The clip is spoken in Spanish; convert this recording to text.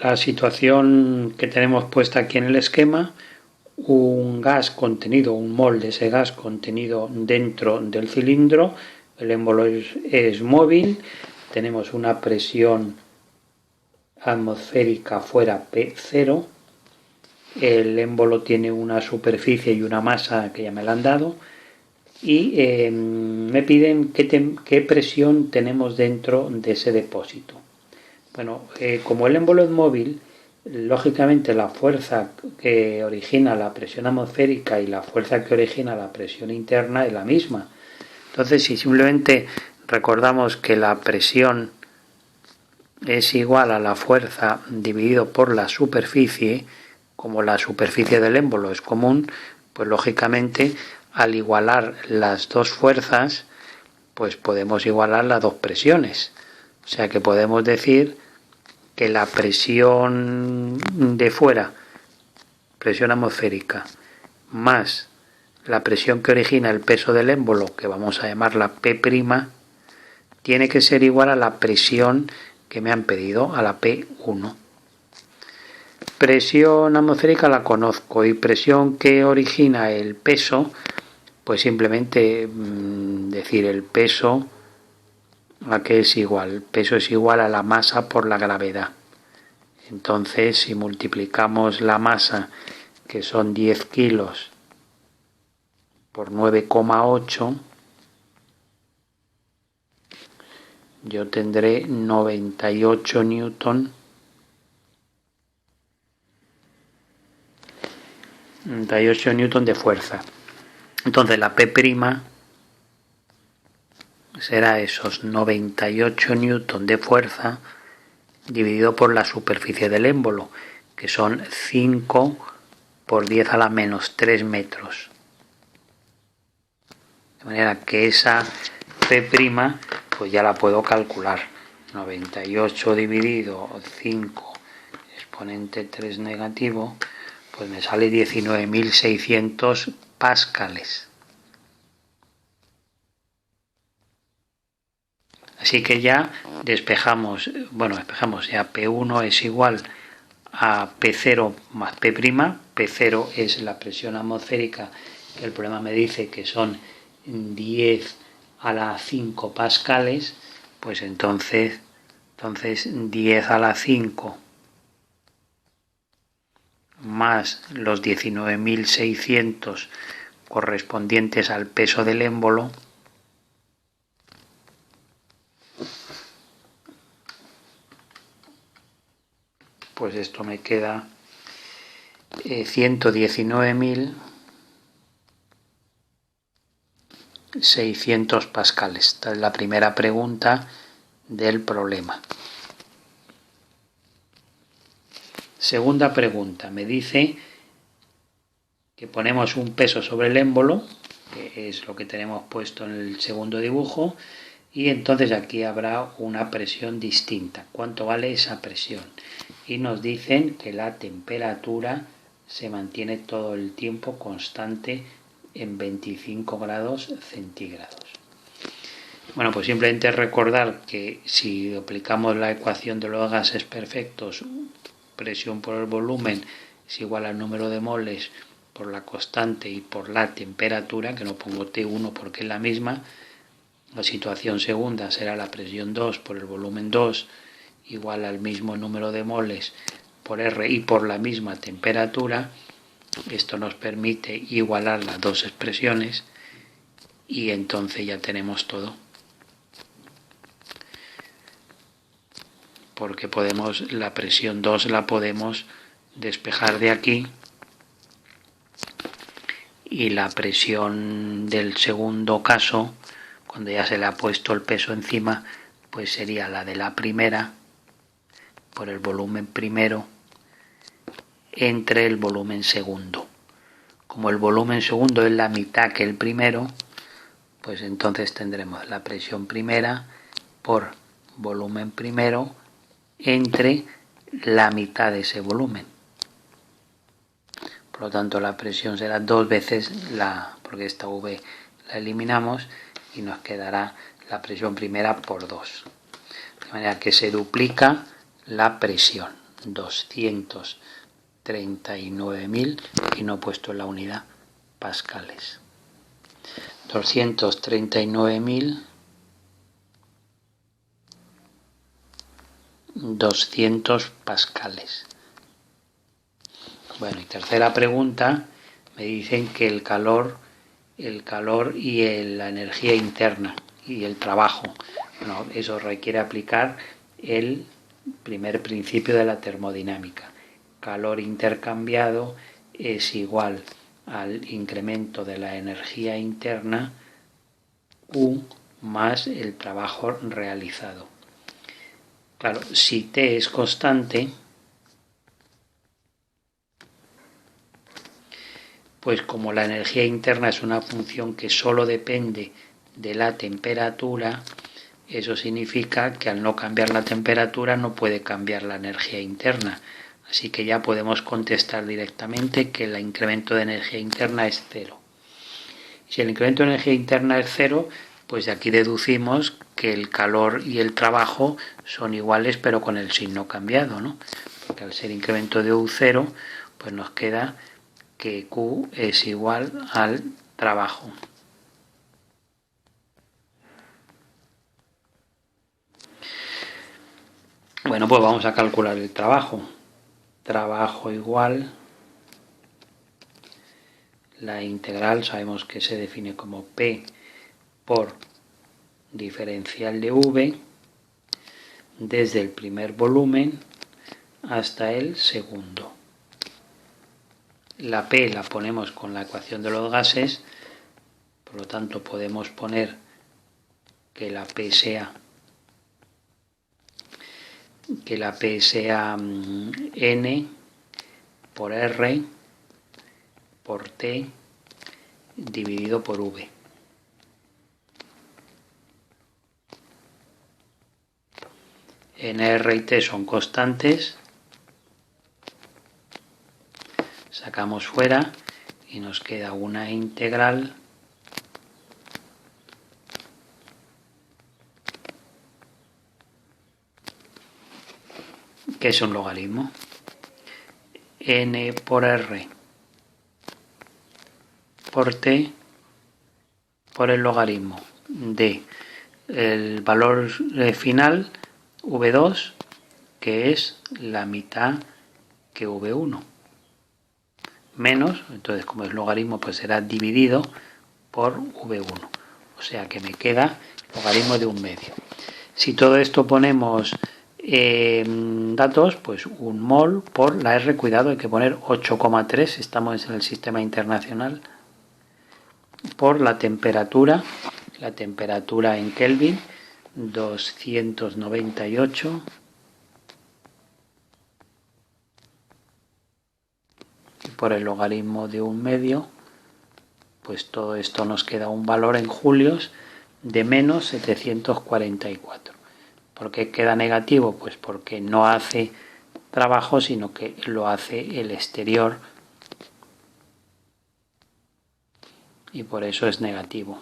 la situación que tenemos puesta aquí en el esquema, un gas contenido, un mol de ese gas contenido dentro del cilindro, el émbolo es móvil, tenemos una presión atmosférica fuera P0, el émbolo tiene una superficie y una masa que ya me la han dado, y me piden qué presión tenemos dentro de ese depósito. Bueno, como el émbolo es móvil, lógicamente la fuerza que origina la presión atmosférica y la fuerza que origina la presión interna es la misma. Entonces, si simplemente recordamos que la presión es igual a la fuerza dividido por la superficie, como la superficie del émbolo es común, pues lógicamente al igualar las dos fuerzas, pues podemos igualar las dos presiones. O sea que podemos decir que la presión de fuera, presión atmosférica, más la presión que origina el peso del émbolo, que vamos a llamarla P', tiene que ser igual a la presión que me han pedido, a la P1. Presión atmosférica la conozco y presión que origina el peso, pues simplemente decir el peso, ¿a qué es igual? El peso es igual a la masa por la gravedad. Entonces, si multiplicamos la masa, que son 10 kilos, por 9,8, yo tendré 98 newton. 98 newton de fuerza. Entonces la P' será esos 98 newton de fuerza dividido por la superficie del émbolo, que son 5 por 10 a la menos 3 metros. De manera que esa P' pues ya la puedo calcular. 98 dividido 5 exponente 3 negativo, pues me sale 19.600 pascales. Así que ya despejamos ya P1 es igual a P0 más P'. P0 es la presión atmosférica, que el problema me dice que son 10 a la 5 pascales, pues entonces 10 a la 5 más los 19.600 correspondientes al peso del émbolo, pues esto me queda 119.600 pascales. Esta es la primera pregunta del problema. Segunda pregunta, me dice que ponemos un peso sobre el émbolo, que es lo que tenemos puesto en el segundo dibujo, y entonces aquí habrá una presión distinta. ¿Cuánto vale esa presión? Y nos dicen que la temperatura se mantiene todo el tiempo constante en 25 grados centígrados. Bueno, pues simplemente recordar que si aplicamos la ecuación de los gases perfectos, presión por el volumen es igual al número de moles por la constante y por la temperatura, que no pongo T1 porque es la misma. La situación segunda será la presión 2 por el volumen 2 igual al mismo número de moles por R y por la misma temperatura. Esto nos permite igualar las dos expresiones y entonces ya tenemos todo. Porque la presión 2 la podemos despejar de aquí y la presión del segundo caso, cuando ya se le ha puesto el peso encima, pues sería la de la primera por el volumen primero entre el volumen segundo. Como el volumen segundo es la mitad que el primero, pues entonces tendremos la presión primera por volumen primero entre la mitad de ese volumen. Por lo tanto, la presión será 2 veces porque esta V la eliminamos y nos quedará la presión primera por 2. De manera que se duplica la presión. 239.000, y no he puesto la unidad, pascales. 239.200 pascales. Bueno, y tercera pregunta, me dicen que el calor y la energía interna y el trabajo. Bueno, eso requiere aplicar el primer principio de la termodinámica. Calor intercambiado es igual al incremento de la energía interna Q más el trabajo realizado. Claro, si T es constante, pues como la energía interna es una función que solo depende de la temperatura, eso significa que al no cambiar la temperatura no puede cambiar la energía interna. Así que ya podemos contestar directamente que el incremento de energía interna es cero. Si el incremento de energía interna es cero, pues de aquí deducimos que el calor y el trabajo son iguales pero con el signo cambiado, ¿no? Porque al ser incremento de U cero, pues nos queda que Q es igual al trabajo. Bueno, pues vamos a calcular el trabajo. Trabajo igual, la integral sabemos que se define como P por diferencial de V desde el primer volumen hasta el segundo. La P la ponemos con la ecuación de los gases, por lo tanto podemos poner que la P sea N por R por T dividido por V. N, R y T son constantes, sacamos fuera y nos queda una integral que es un logaritmo. N por R por T por el logaritmo de el valor final V2, que es la mitad que V1, menos, entonces como es logaritmo pues será dividido por V1, o sea que me queda logaritmo de 1/2. Si todo esto ponemos datos, pues 1 mol por la R, cuidado, hay que poner 8,3, estamos en el sistema internacional, por la temperatura en Kelvin, 298, y por el logaritmo de 1/2, pues todo esto nos queda un valor en julios de menos 744. ¿Por qué queda negativo? Pues porque no hace trabajo, sino que lo hace el exterior, y por eso es negativo.